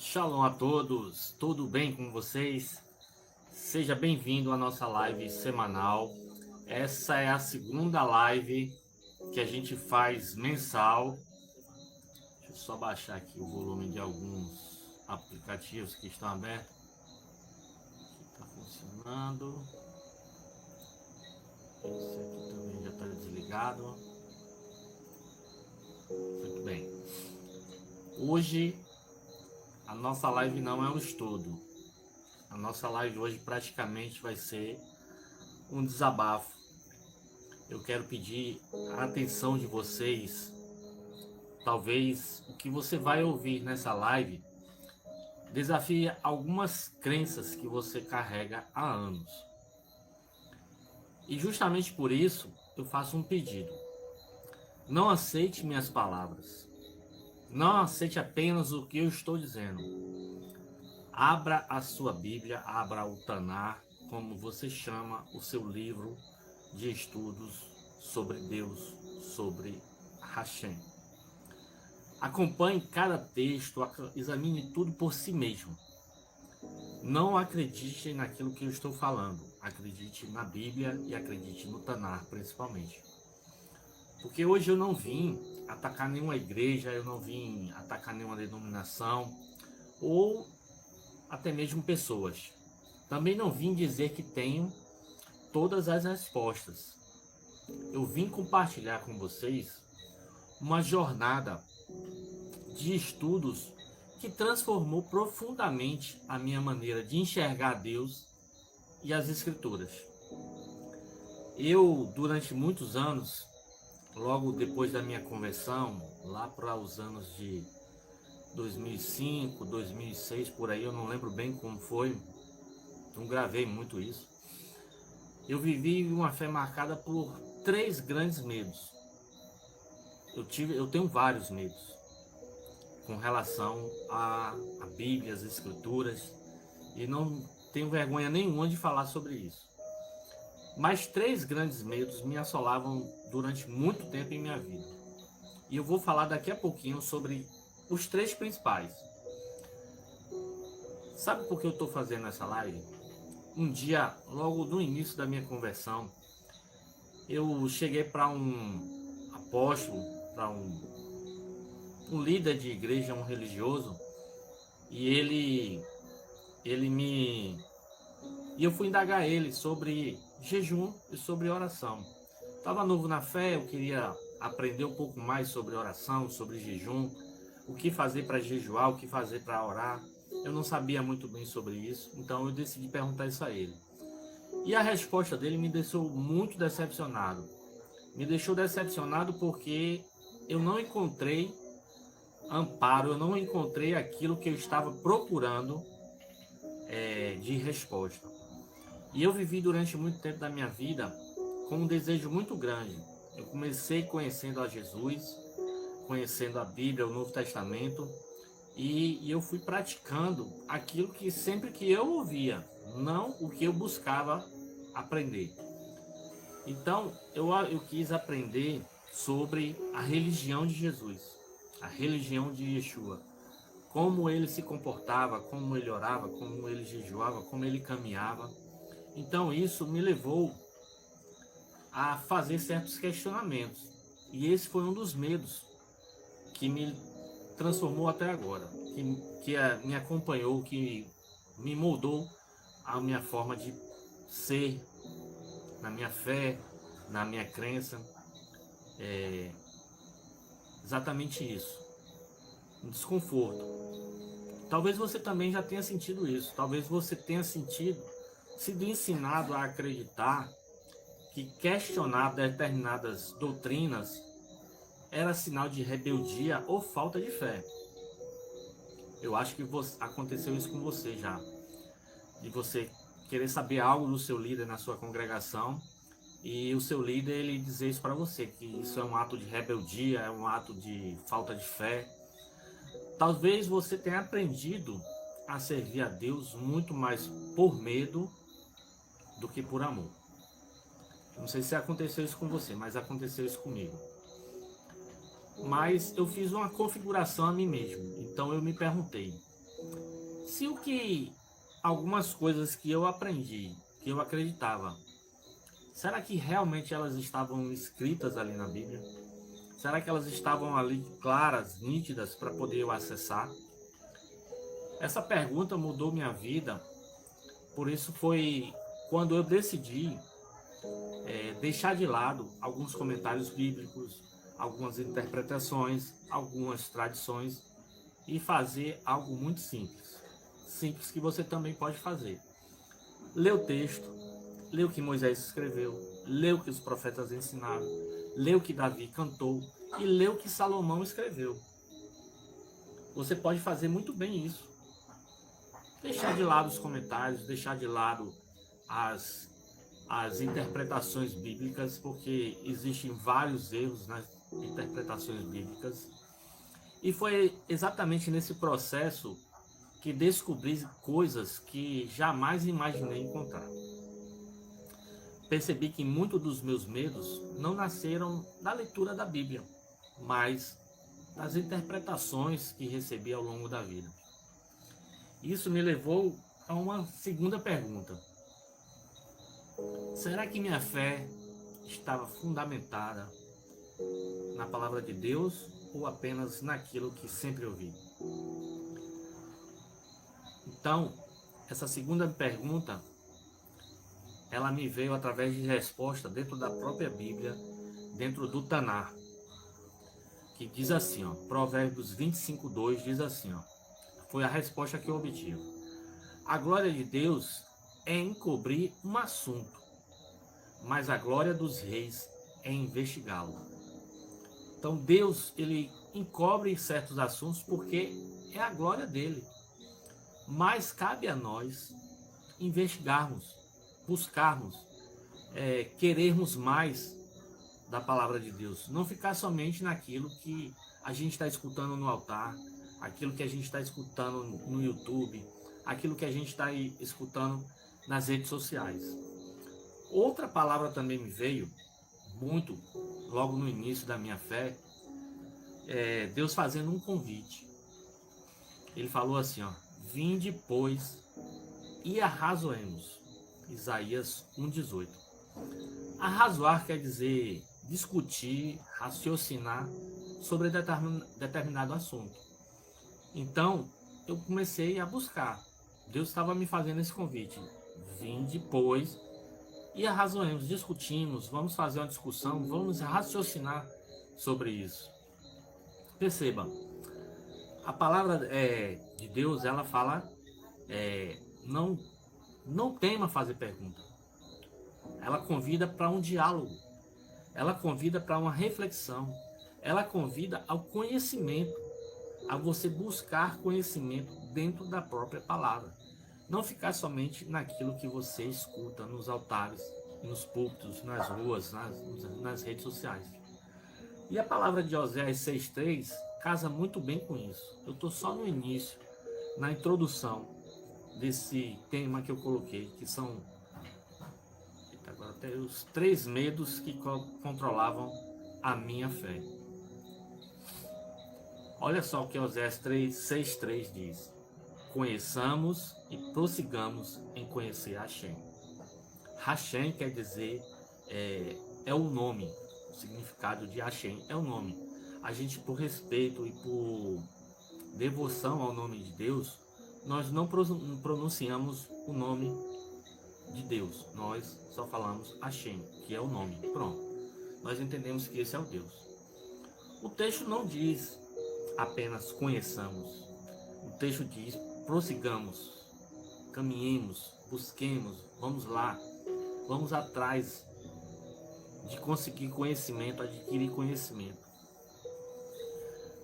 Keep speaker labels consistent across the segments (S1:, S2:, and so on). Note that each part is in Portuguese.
S1: Shalom a todos, tudo bem com vocês? Seja bem-vindo à nossa live semanal. Essa é a segunda live que a gente faz mensal. Deixa eu só baixar aqui o volume de alguns aplicativos que estão abertos. Está funcionando. Esse aqui também já está desligado. Muito bem. Hoje a nossa live não é um estudo. A nossa live hoje praticamente vai ser um desabafo. Eu quero pedir a atenção de vocês. Talvez o que você vai ouvir nessa live desafie algumas crenças que você carrega há anos. E justamente por isso eu faço um pedido. Não aceite minhas palavras. Não aceite apenas o que eu estou dizendo. Abra a sua Bíblia, abra o Tanar, como você chama o seu livro de estudos sobre Deus, sobre Hashem. Acompanhe cada texto, examine tudo por si mesmo. Não acredite naquilo que eu estou falando. Acredite na Bíblia e acredite no Tanar, principalmente. Porque hoje eu não vim atacar nenhuma igreja, eu não vim atacar nenhuma denominação, ou até mesmo pessoas. Também não vim dizer que tenho todas as respostas. Eu vim compartilhar com vocês uma jornada de estudos que transformou profundamente a minha maneira de enxergar Deus e as Escrituras. Eu, durante muitos anos, logo depois da minha conversão, lá para os anos de 2005, 2006, por aí, eu não lembro bem como foi, não gravei muito isso. Eu vivi uma fé marcada por 3 grandes medos. Eu tenho vários medos com relação à Bíblia, às Escrituras, e não tenho vergonha nenhuma de falar sobre isso. Mas 3 grandes medos me assolavam durante muito tempo em minha vida. E eu vou falar daqui a pouquinho sobre os 3 principais. Sabe por que eu estou fazendo essa live? Um dia, logo no início da minha conversão, eu cheguei para um apóstolo, para um líder de igreja, um religioso, e eu fui indagar ele sobre jejum e sobre oração. Estava novo na fé, eu queria aprender um pouco mais sobre oração, sobre jejum, o que fazer para jejuar, o que fazer para orar. Eu não sabia muito bem sobre isso, então eu decidi perguntar isso a ele. E a resposta dele me deixou muito decepcionado. Me deixou decepcionado porque eu não encontrei amparo, eu não encontrei aquilo que eu estava procurando de resposta. E eu vivi durante muito tempo da minha vida com um desejo muito grande. Eu comecei conhecendo a Jesus, conhecendo a Bíblia, o Novo Testamento, e eu fui praticando aquilo que sempre que eu ouvia, não o que eu buscava aprender. Então, eu quis aprender sobre a religião de Jesus, a religião de Yeshua, como ele se comportava, como ele orava, como ele jejuava, como ele caminhava. Então, isso me levou a fazer certos questionamentos. E esse foi um dos medos que me transformou até agora, que me acompanhou, que me moldou a minha forma de ser, na minha fé, na minha crença. Exatamente isso. Um desconforto. Talvez você também já tenha sentido isso. Talvez você tenha sido ensinado a acreditar que questionar determinadas doutrinas era sinal de rebeldia ou falta de fé. Eu acho que aconteceu isso com você já. De você querer saber algo do seu líder na sua congregação e o seu líder ele dizer isso para você, que isso é um ato de rebeldia, é um ato de falta de fé. Talvez você tenha aprendido a servir a Deus muito mais por medo do que por amor. Não sei se aconteceu isso com você, mas aconteceu isso comigo. Mas eu fiz uma configuração a mim mesmo. Então eu me perguntei, Se o que algumas coisas que eu aprendi, que eu acreditava, será que realmente elas estavam escritas ali na Bíblia? Será que elas estavam ali claras, nítidas para poder eu acessar? Essa pergunta mudou minha vida, por isso foi quando eu decidi deixar de lado alguns comentários bíblicos, algumas interpretações, algumas tradições e fazer algo muito simples. Simples que você também pode fazer. Lê o texto, lê o que Moisés escreveu, lê o que os profetas ensinaram, lê o que Davi cantou e lê o que Salomão escreveu. Você pode fazer muito bem isso. Deixar de lado os comentários, deixar de lado as interpretações bíblicas, porque existem vários erros nas interpretações bíblicas. E foi exatamente nesse processo que descobri coisas que jamais imaginei encontrar. Percebi que muitos dos meus medos não nasceram da leitura da Bíblia, mas das interpretações que recebi ao longo da vida. Isso me levou a uma segunda pergunta. Será que minha fé estava fundamentada na palavra de Deus ou apenas naquilo que sempre ouvi? Então, essa segunda pergunta, ela me veio através de resposta dentro da própria Bíblia, dentro do Tanar, que diz assim, ó, Provérbios 25:2 diz assim, ó, foi a resposta que eu obtive. A glória de Deus é encobrir um assunto, mas a glória dos reis é investigá-lo. Então Deus, ele encobre certos assuntos porque é a glória dele. Mas cabe a nós investigarmos, buscarmos, querermos mais da palavra de Deus. Não ficar somente naquilo que a gente está escutando no altar, aquilo que a gente está escutando no YouTube, aquilo que a gente está escutando nas redes sociais. Outra palavra também me veio muito, logo no início da minha fé, Deus fazendo um convite. Ele falou assim, ó, vinde, pois, e arrazoemos. Isaías 1:18. Arrazoar quer dizer discutir, raciocinar sobre determinado assunto. Então, eu comecei a buscar. Deus estava me fazendo esse convite. Vinde, pois, e arrazoemos, discutimos, vamos fazer uma discussão, vamos raciocinar sobre isso. Perceba, a palavra de Deus, ela fala, não tema fazer pergunta. Ela convida para um diálogo, ela convida para uma reflexão, ela convida ao conhecimento, a você buscar conhecimento dentro da própria palavra. Não ficar somente naquilo que você escuta nos altares, nos púlpitos, nas ruas, nas redes sociais. E a palavra de Oséias 6:3 casa muito bem com isso. Eu estou só no início, na introdução desse tema que eu coloquei, que são agora até os 3 medos que controlavam a minha fé. Olha só o que Oséias 6:3 diz. Conheçamos e prossigamos em conhecer Hashem. Hashem quer dizer, é o nome, o significado de Hashem é o nome. A gente, por respeito e por devoção ao nome de Deus, nós não pronunciamos o nome de Deus, nós só falamos Hashem, que é o nome, pronto. Nós entendemos que esse é o Deus. O texto não diz apenas conheçamos, o texto diz prossigamos, caminhemos, busquemos, vamos lá, vamos atrás de conseguir conhecimento, adquirir conhecimento.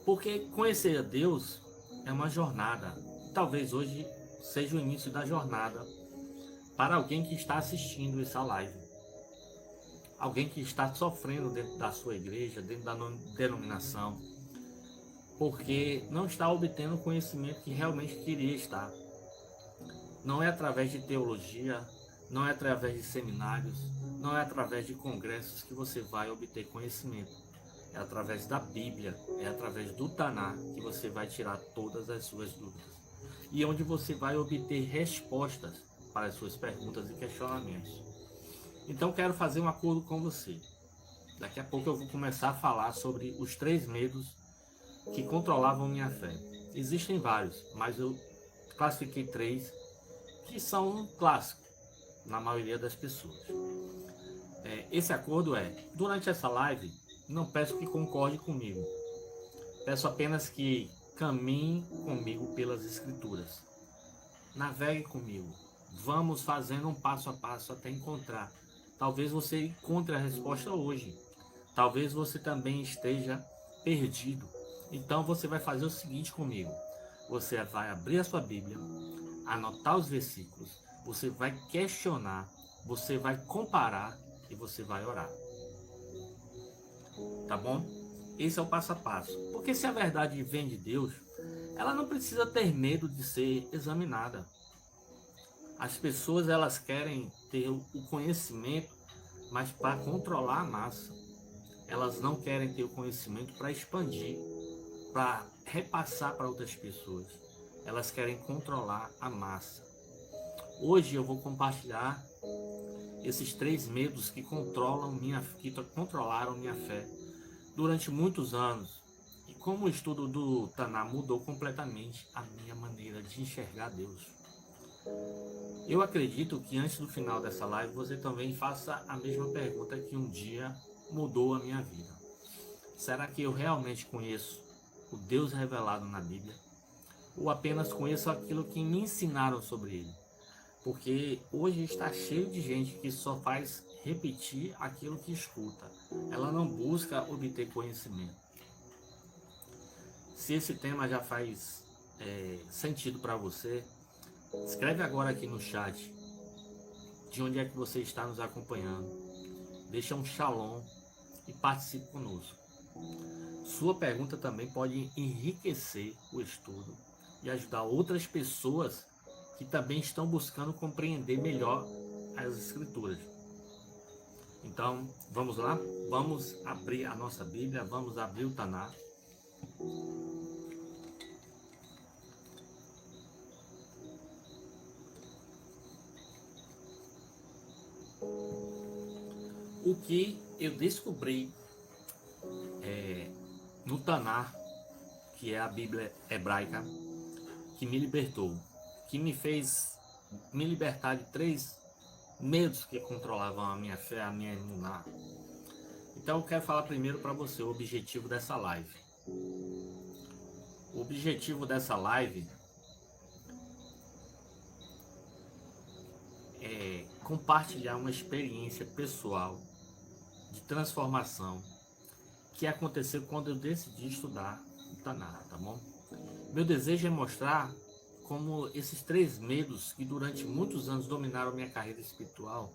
S1: Porque conhecer a Deus é uma jornada. Talvez hoje seja o início da jornada para alguém que está assistindo essa live. Alguém que está sofrendo dentro da sua igreja, dentro da denominação, porque não está obtendo o conhecimento que realmente queria estar. Não é através de teologia, não é através de seminários, não é através de congressos que você vai obter conhecimento. É através da Bíblia, é através do Tanar que você vai tirar todas as suas dúvidas. e onde você vai obter respostas para as suas perguntas e questionamentos. Então quero fazer um acordo com você. Daqui a pouco eu vou começar a falar sobre os 3 medos que controlavam minha fé. Existem vários, mas eu classifiquei 3 que são um clássico na maioria das pessoas. Esse acordo é: durante essa live, não peço que concorde comigo. Peço apenas que caminhe comigo pelas Escrituras. Navegue comigo. Vamos fazendo um passo a passo até encontrar. Talvez você encontre a resposta hoje. Talvez você também esteja perdido. Então você vai fazer o seguinte comigo. Você vai abrir a sua Bíblia, anotar os versículos, você vai questionar, você vai comparar e você vai orar. Tá bom? Esse é o passo a passo. Porque se a verdade vem de Deus, ela não precisa ter medo de ser examinada. As pessoas, elas querem ter o conhecimento, mas para controlar a massa. Elas não querem ter o conhecimento para expandir, para repassar para outras pessoas. Elas querem controlar a massa. Hoje eu vou compartilhar esses 3 medos que controlaram minha fé durante muitos anos. E como o estudo do Taná mudou completamente a minha maneira de enxergar Deus. Eu acredito que antes do final dessa live você também faça a mesma pergunta que um dia mudou a minha vida. Será que eu realmente conheço o Deus revelado na Bíblia? Ou apenas conheço aquilo que me ensinaram sobre ele? Porque hoje está cheio de gente que só faz repetir aquilo que escuta. Ela não busca obter conhecimento. Se esse tema já faz sentido para você, escreve agora aqui no chat de onde é que você está nos acompanhando. Deixa um shalom e participe conosco. Sua pergunta também pode enriquecer o estudo e ajudar outras pessoas que também estão buscando compreender melhor as Escrituras. Então, vamos lá? Vamos abrir a nossa Bíblia, vamos abrir o Taná. O que eu descobri no Taná, que é a Bíblia hebraica, que me libertou, que me fez me libertar de 3 medos que controlavam a minha fé, a minha emuná. Então eu quero falar primeiro para você o objetivo dessa live. O objetivo dessa live é compartilhar uma experiência pessoal de transformação que aconteceu quando eu decidi estudar o Taná, tá bom? Meu desejo é mostrar como esses 3 medos que durante muitos anos dominaram minha carreira espiritual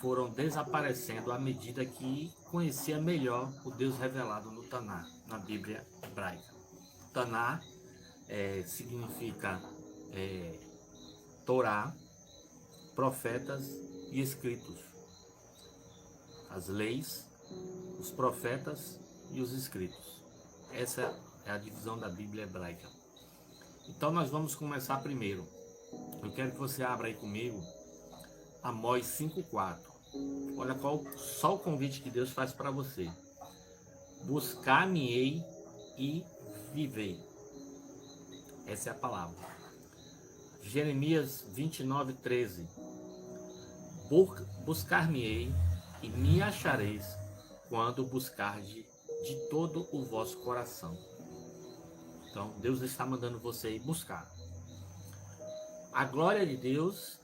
S1: foram desaparecendo à medida que conhecia melhor o Deus revelado no Taná, na Bíblia hebraica. Taná significa Torá, profetas e escritos. As leis, os profetas e os escritos. Essa é a divisão da Bíblia hebraica. Então nós vamos começar primeiro. Eu quero que você abra aí comigo Amós 5,4. Olha só o convite que Deus faz para você. Buscar-me-ei e vivei. Essa é a palavra. Jeremias 29,13. Buscar-me-ei e me achareis quando buscardes de todo o vosso coração. Então, Deus está mandando você ir buscar. A glória de Deus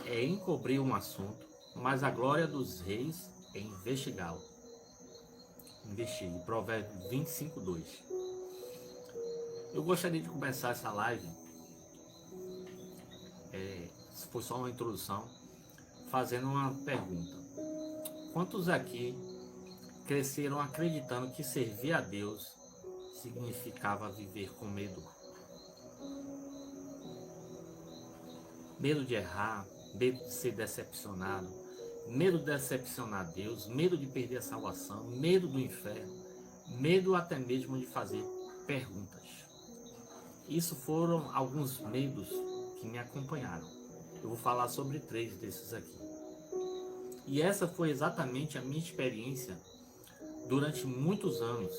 S1: é encobrir um assunto, mas a glória dos reis é investigá-lo. Investigue. Provérbios 25:2. Eu gostaria de começar essa live, se for só uma introdução, fazendo uma pergunta. Quantos aqui cresceram acreditando que servir a Deus significava viver com medo? Medo de errar, medo de ser decepcionado, medo de decepcionar Deus, medo de perder a salvação, medo do inferno, medo até mesmo de fazer perguntas. isso foram alguns medos que me acompanharam. Eu vou falar sobre 3 desses aqui. E essa foi exatamente a minha experiência durante muitos anos.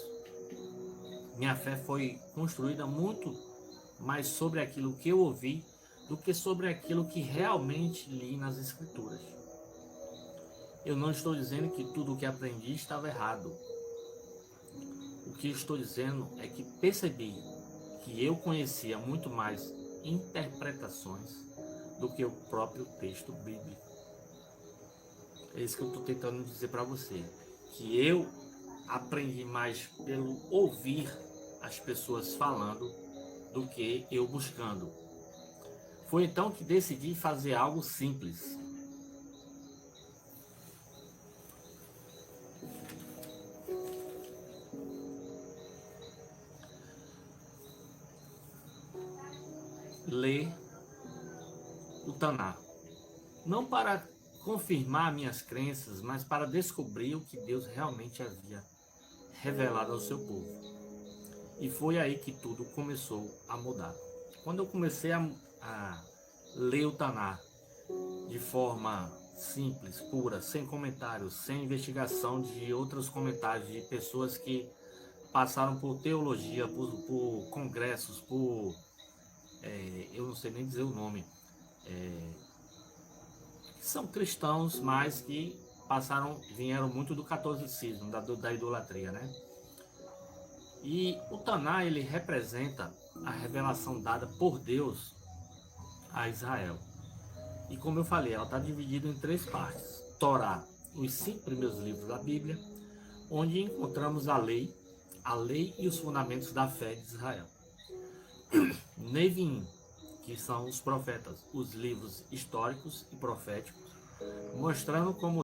S1: Minha fé foi construída muito mais sobre aquilo que eu ouvi do que sobre aquilo que realmente li nas Escrituras. Eu não estou dizendo que tudo o que aprendi estava errado. O que estou dizendo é que percebi que eu conhecia muito mais interpretações do que o próprio texto bíblico. É isso que eu estou tentando dizer para você. Que eu aprendi mais pelo ouvir as pessoas falando do que eu buscando. Foi então que decidi fazer algo simples. Ler o Taná. Não para confirmar minhas crenças, mas para descobrir o que Deus realmente havia revelado ao seu povo. E foi aí que tudo começou a mudar. Quando eu comecei a ler o Taná de forma simples, pura, sem comentários, sem investigação de outros comentários de pessoas que passaram por teologia, por congressos, por... eu não sei nem dizer o nome, são cristãos, mas que vieram muito do catolicismo, da idolatria, né? E o Taná, ele representa a revelação dada por Deus a Israel. E como eu falei, ela está dividida em 3 partes. Torá, os 5 primeiros livros da Bíblia, onde encontramos a lei e os fundamentos da fé de Israel. Neviim, que são os profetas, os livros históricos e proféticos, mostrando como